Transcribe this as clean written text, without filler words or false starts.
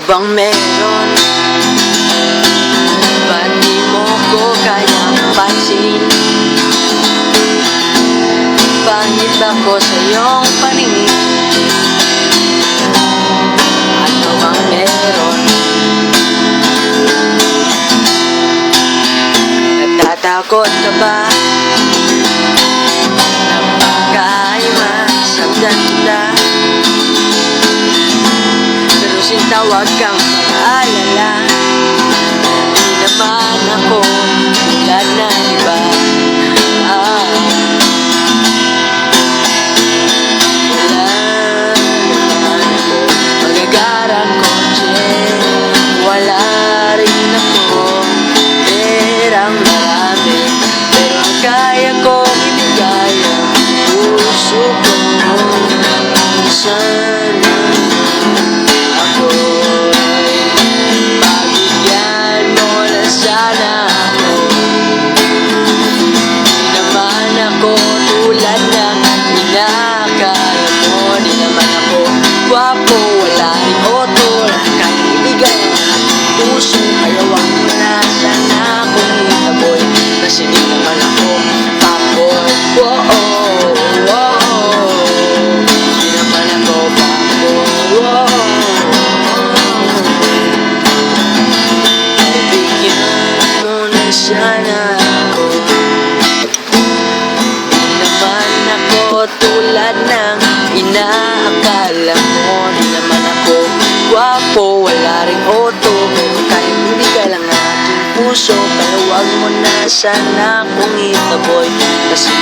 bang meron? Ba't di mo ko kayang pansin? Pangit ako sa iyong paningin. Ano bang meron? Natatakot ka ba? Napakahimasagdan kita. Pero sinta huwag kang mag-aalala. Di naman ako tulad ng iba. Wala naman ako magagarang kotse. Wala rin ako perang marami. Pero kaya kong ibigay ang puso ko. Sana ako'y pabigyan mo na sana ako. Di naman ako tulad ng inaakala mo. Di naman ako gwapo, wala rin oto. Kaya ibigay ang puso. Kaya wag mo na sana akong itaboy. Kasi di naman ako fuckboy. Di naman ako fuckboy. Bigyan mo na sana ako. Di naman ako tulad ng inaakala mo. Di naman ako gwapo, wala ring oto. Pero kahit hindi ka lang aking puso. Kaya wag mo na sana akong itaboy. Kasi